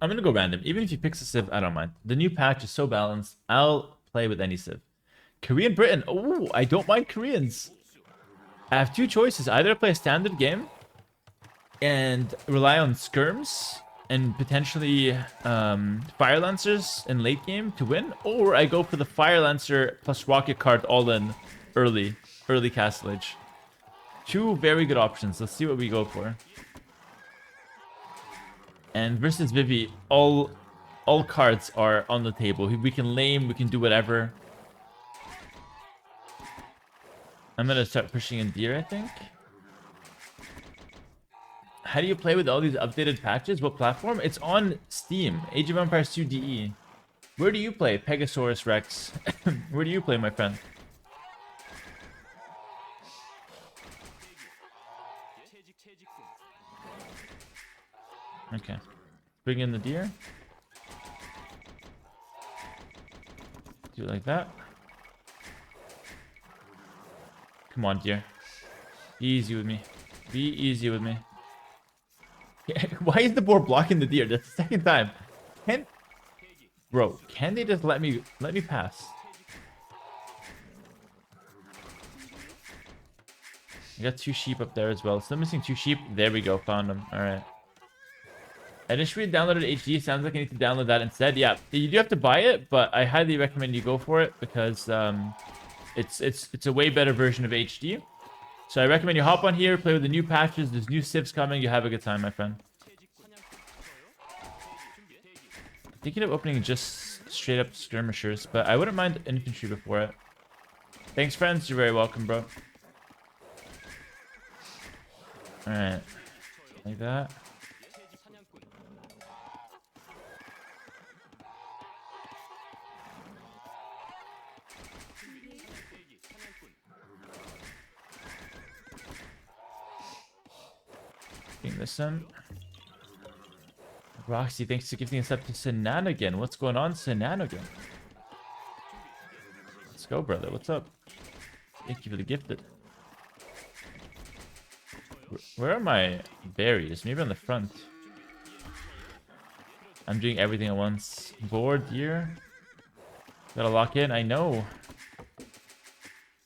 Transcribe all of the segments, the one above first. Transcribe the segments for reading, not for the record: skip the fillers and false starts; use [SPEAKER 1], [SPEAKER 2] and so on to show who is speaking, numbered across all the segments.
[SPEAKER 1] I'm gonna go random. Even if he picks a Civ, I don't mind. The new patch is so balanced. I'll play with any Civ. Korean Britain. Oh, I don't mind Koreans. I have two choices. Either play a standard game and rely on skirms and potentially Fire Lancers in late game to win, or I go for the Fire Lancer plus Rocket card all in early Castle Age. Two very good options. Let's see what we go for. And versus Vivi, all cards are on the table. We can lame, we can do whatever. I'm gonna start pushing in Deer, I think. How do you play with all these updated patches? What platform? It's on Steam. Age of Empires 2 DE. Where do you play? Pegasaurus Rex. Where do you play, my friend? Okay. Bring in the deer. Do it like that. Come on, deer. Be easy with me. Be easy with me. Why is the board blocking the deer? That's the second time. Bro, can they just let me pass? I got two sheep up there as well. Still missing two sheep. There we go. Found them. All right. I initially downloaded HD. Sounds like I need to download that instead. Yeah, you do have to buy it, but I highly recommend you go for it because it's a way better version of HD. So I recommend you hop on here, play with the new patches. There's new civs coming. You have a good time, my friend. Thinking of opening just straight up skirmishers, but I wouldn't mind infantry before it. Thanks, friends. You're very welcome, bro. Alright. Like that. Bring this in. Roxy, thanks for gifting us up to Sinanigan. What's going on, Sinanigan? Let's go, brother. What's up? Thank you for the gifted. Where are my berries? Maybe on the front. I'm doing everything at once. Board, deer. Gotta lock in. I know.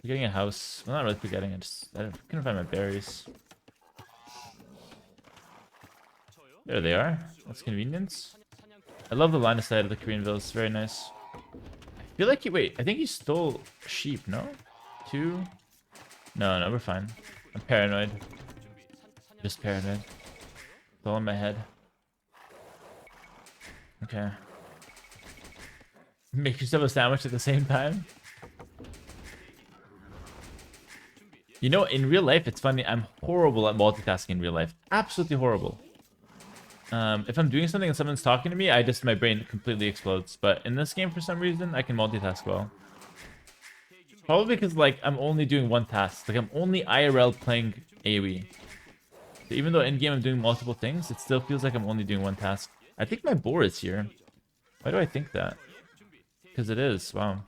[SPEAKER 1] Forgetting a house. I'm not really forgetting. I couldn't find my berries. There they are. That's convenience. I love the line of sight of the Korean villas. It's very nice. I feel like wait, I think he stole sheep, no? Two? No, we're fine. I'm paranoid. Just paranoid. It's all in my head. Okay. Make yourself a sandwich at the same time. You know, in real life, it's funny. I'm horrible at multitasking in real life. Absolutely horrible. If I'm doing something and someone's talking to me, my brain completely explodes. But in this game, for some reason, I can multitask well. Probably because, like, I'm only doing one task. Like, I'm only IRL playing AoE. So even though in-game I'm doing multiple things, it still feels like I'm only doing one task. I think my boar is here. Why do I think that? Because it is. Wow.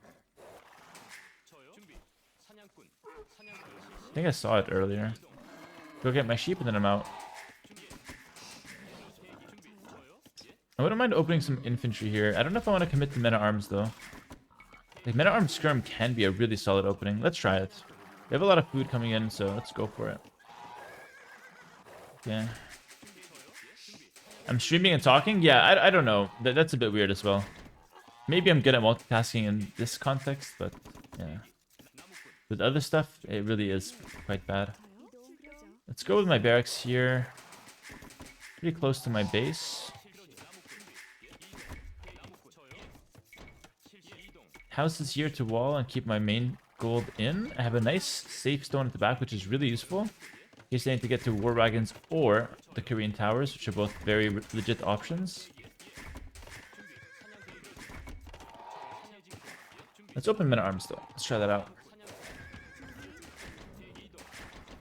[SPEAKER 1] I think I saw it earlier. Go get my sheep and then I'm out. I wouldn't mind opening some infantry here. I don't know if I want to commit to men-at-arms, though. Like, men-at-arms skirm can be a really solid opening. Let's try it. We have a lot of food coming in, so let's go for it. Yeah. I'm streaming and talking? Yeah, I don't know. That's a bit weird as well. Maybe I'm good at multitasking in this context, but yeah. With other stuff, it really is quite bad. Let's go with my barracks here. Pretty close to my base. Houses here to wall and keep my main gold in. I have a nice safe stone at the back, which is really useful. In case I need to get to war wagons or the Korean towers, which are both very legit options. Let's open men-at-arms though. Let's try that out.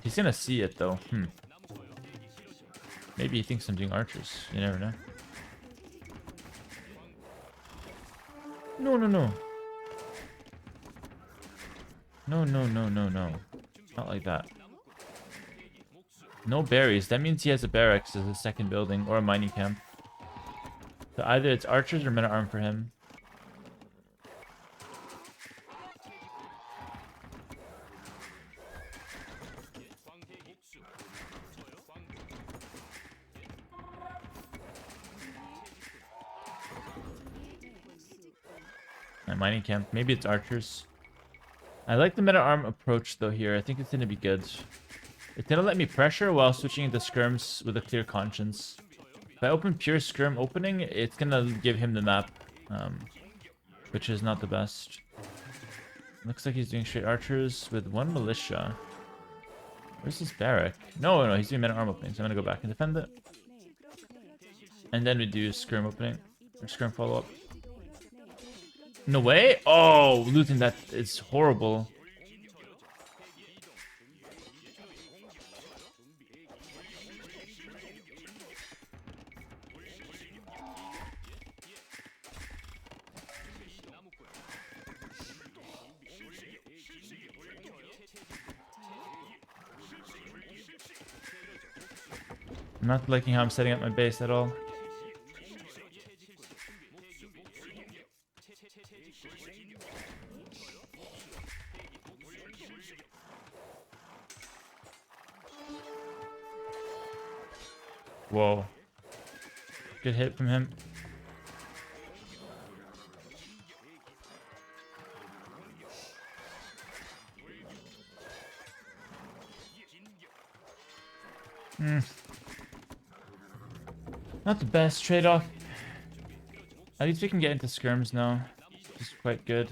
[SPEAKER 1] He's gonna see it though. Maybe he thinks I'm doing archers. You never know. No. No. Not like that. No berries. That means he has a barracks as a second building or a mining camp. So either it's archers or men at arm for him. My mining camp. Maybe it's archers. I like the men at arm approach though here. I think it's gonna be good. It's gonna let me pressure while switching into skirms with a clear conscience. If I open pure skirm opening, it's gonna give him the map, which is not the best. Looks like he's doing straight archers with one militia. Where's his barrack? No, he's doing men at arm opening, so I'm gonna go back and defend it. And then we do skirm opening, or skirm follow up. No way? Oh, losing that is horrible. I'm not liking how I'm setting up my base at all. Whoa. Good hit from him. Not the best trade-off. At least we can get into skirms now. Which is quite good.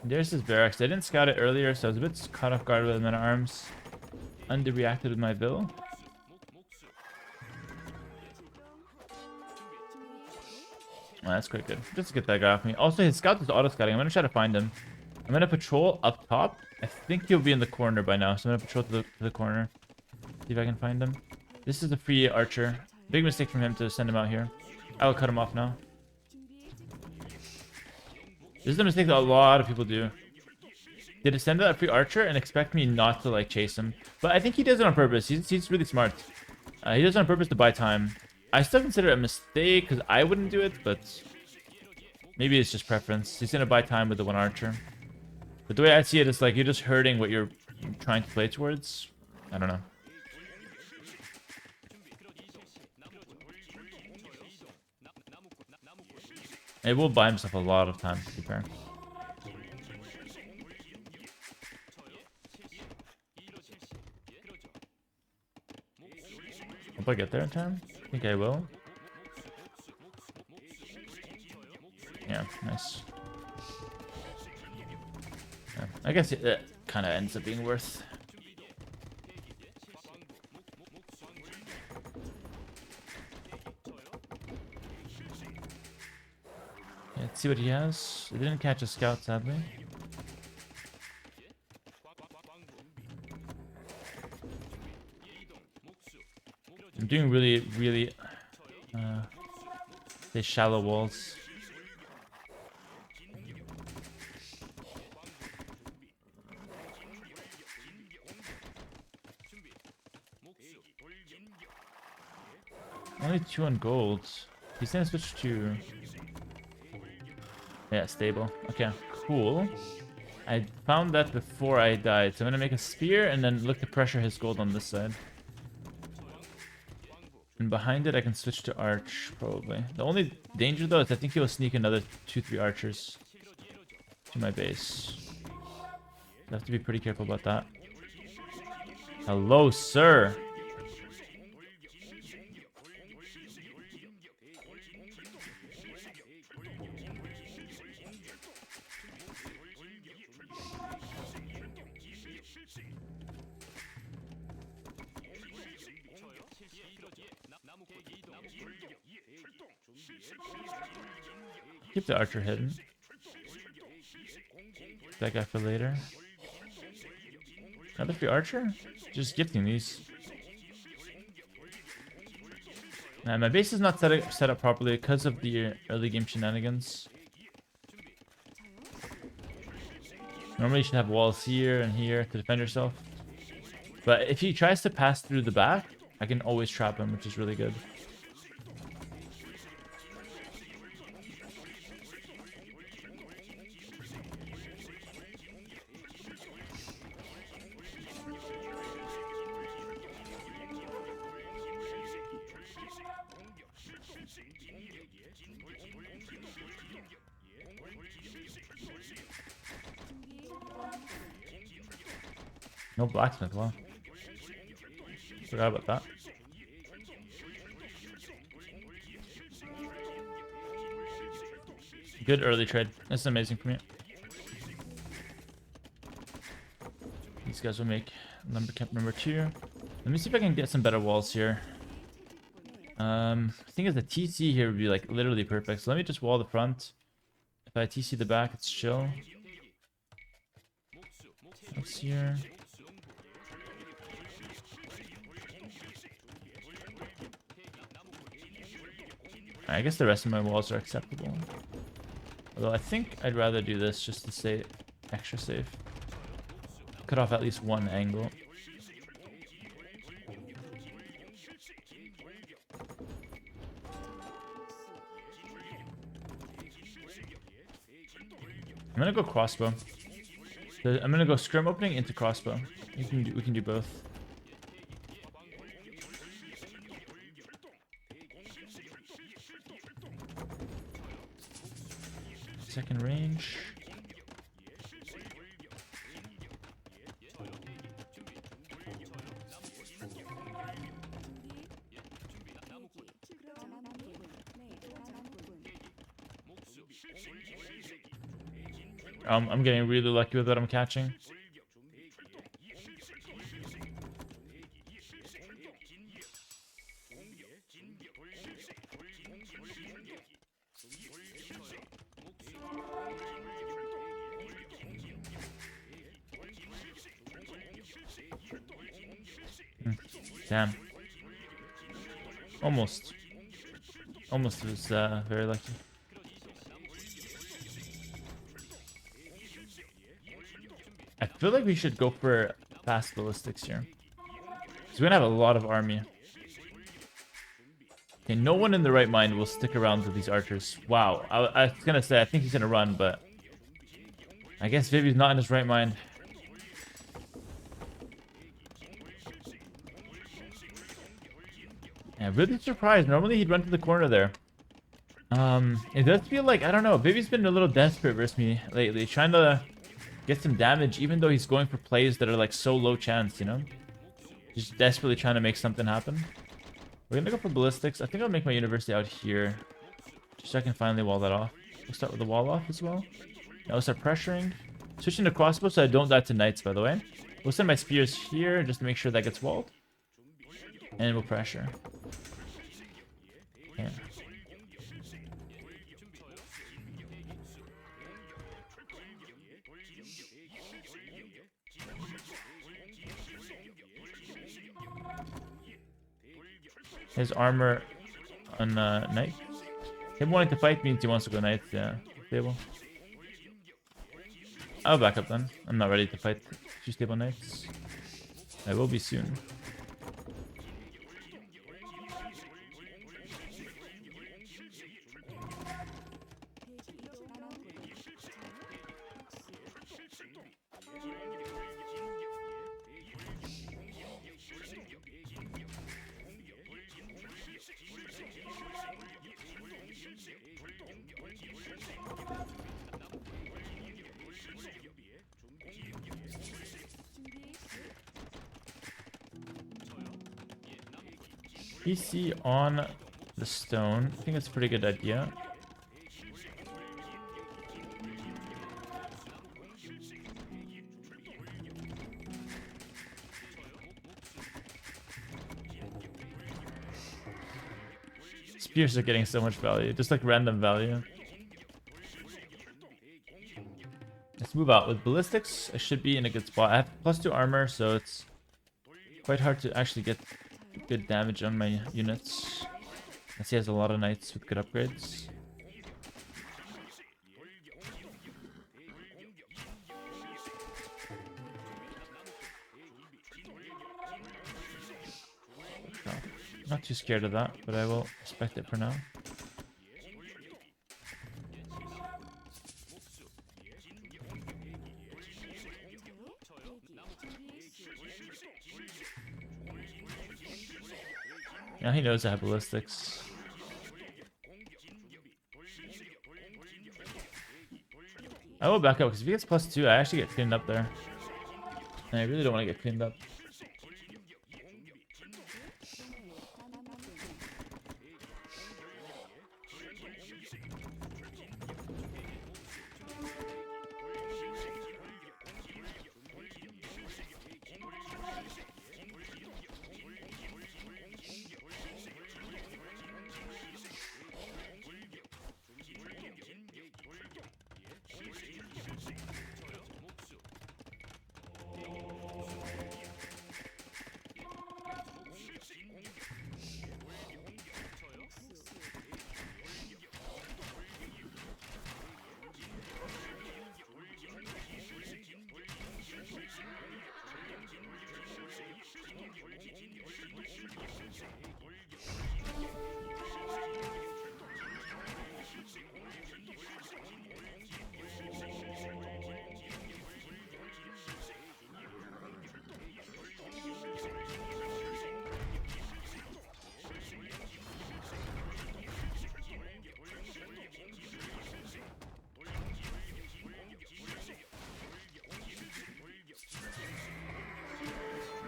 [SPEAKER 1] There's his barracks. I didn't scout it earlier, so I was a bit caught off guard with men at arms. Underreacted with my bill. Oh, that's quite good. Just to get that guy off me. Also, his scout is auto scouting. I'm gonna try to find him. I'm gonna patrol up top. I think he'll be in the corner by now, so I'm gonna patrol to the corner. See if I can find him. This is a free archer. Big mistake from him to send him out here. I will cut him off now. This is a mistake that a lot of people do. They just send out a free archer and expect me not to like chase him. But I think he does it on purpose. He's really smart. He does it on purpose to buy time. I still consider it a mistake because I wouldn't do it, but maybe it's just preference. He's gonna buy time with the one archer. But the way I see it is like you're just hurting what you're trying to play towards. I don't know. It will buy himself a lot of time, to be fair. Hope I get there in time. I think I will. Yeah, nice. Yeah, I guess it kind of ends up being worth. Let's see what he has. It didn't catch a scout, sadly. I'm doing really they shallow walls. Only 2 on gold. He's gonna switch to... Yeah, stable. Okay, cool. I found that before I died, so I'm gonna make a spear and then look to pressure his gold on this side. And behind it, I can switch to arch, probably. The only danger, though, is I think he will sneak another 2-3 archers to my base. I have to be pretty careful about that. Hello, sir! Keep the archer hidden. That guy for later. Another free archer? Just gifting these. Nah, my base is not set up properly because of the early game shenanigans. Normally you should have walls here and here to defend yourself. But if he tries to pass through the back, I can always trap him, which is really good. No blacksmith, wow. Forgot about that. Good early trade. That's amazing for me. These guys will make lumber camp number 2. Let me see if I can get some better walls here. I think as a TC here would be like literally perfect. So let me just wall the front. If I TC the back, it's chill. That's here. I guess the rest of my walls are acceptable. Although I think I'd rather do this just to stay extra safe. Cut off at least one angle. I'm gonna go crossbow. I'm gonna go scrim opening into crossbow. We can do both. Second range. I'm getting really lucky with what I'm catching. Damn. Almost was very lucky. I feel like we should go for fast ballistics here. Because we're gonna have a lot of army. Okay, no one in the right mind will stick around with these archers. Wow. I was gonna say, I think he's gonna run, but I guess Vivi's not in his right mind. I'm really surprised. Normally he'd run to the corner there. It does feel like, I don't know, Vivi's been a little desperate versus me lately, trying to get some damage, even though he's going for plays that are like so low chance, you know? Just desperately trying to make something happen. We're gonna go for ballistics. I think I'll make my university out here, just so I can finally wall that off. We'll start with the wall off as well. Now we'll start pressuring. Switching to crossbow so I don't die to knights, by the way. We'll send my spears here just to make sure that gets walled. And we'll pressure. Yeah. His armor on knight. Him wanting to fight means he wants to go knight. Yeah, stable. I'll back up then. I'm not ready to fight 2 stable knights. I will be soon. PC on the stone. I think that's a pretty good idea. Spears are getting so much value, just like random value. Let's move out. With ballistics, I should be in a good spot. I have +2 armor, so it's quite hard to actually get good damage on my units. As he has a lot of knights with good upgrades. Not too scared of that, but I will respect it for now. Now he knows I have ballistics. I will back up because if he gets +2, I actually get cleaned up there. And I really don't want to get cleaned up.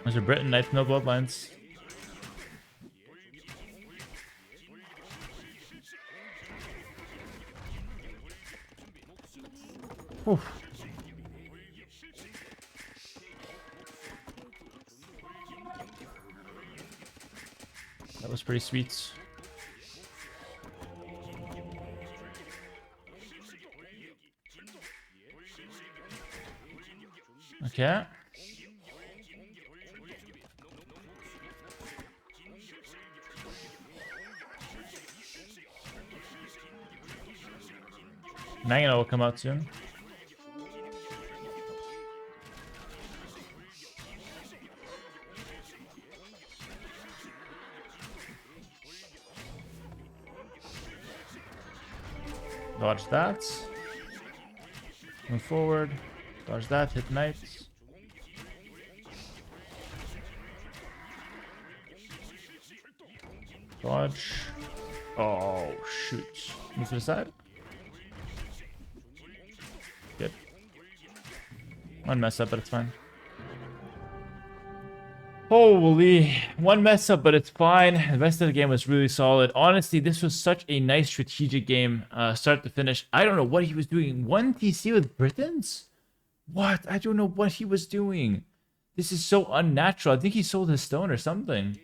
[SPEAKER 1] There's a Britain knight, no bloodlines. Oof. That was pretty sweet. Okay. Nangina will come out soon. Dodge that. Move forward. Dodge that. Hit knights. Dodge. Oh, shoot. Move to the side. Good. One mess up, but it's fine. Holy, one mess up, but it's fine. The rest of the game was really solid. Honestly, this was such a nice strategic game, start to finish. I don't know what he was doing. 1 TC with Britons? What? I don't know what he was doing. This is so unnatural. I think he sold his stone or something.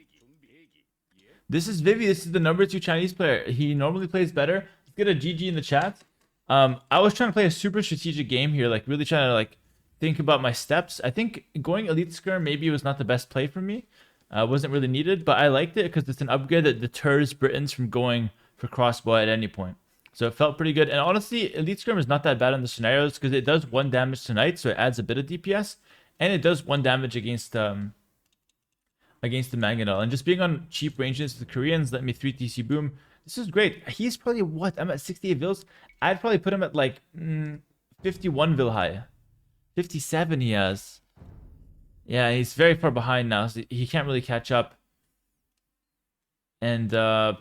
[SPEAKER 1] This is Vivi. This is the #2 Chinese player. He normally plays better. Let's get a GG in the chat. I was trying to play a super strategic game here, like really trying to like think about my steps. I think going Elite Skirm maybe was not the best play for me. Wasn't really needed, but I liked it because it's an upgrade that deters Britons from going for crossbow at any point. So it felt pretty good. And honestly, Elite Skirm is not that bad in the scenarios because it does 1 damage tonight, so it adds a bit of DPS, and it does 1 damage against the Mangonel. And just being on cheap ranges, the Koreans let me 3 TC boom. This is great. He's probably what? I'm at 68 vills. I'd probably put him at like 51 vil high. 57 he has. Yeah, he's very far behind now, so he can't really catch up. And I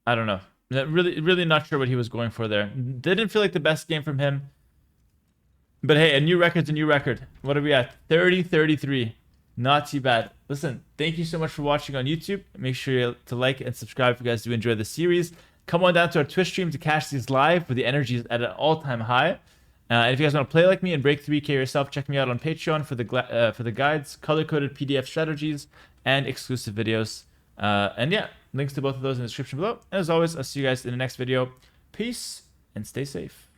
[SPEAKER 1] don't know. Really not sure what he was going for there. Didn't feel like the best game from him. But hey, a new record's a new record. What are we at? 30-33. Not too bad. Listen, thank you so much for watching on YouTube. Make sure to like and subscribe if you guys do enjoy the series. Come on down to our Twitch stream to catch these live where the energy is at an all-time high. And if you guys want to play like me and break 3K yourself, check me out on Patreon for the guides, color-coded PDF strategies, and exclusive videos. And yeah, links to both of those in the description below. And as always, I'll see you guys in the next video. Peace and stay safe.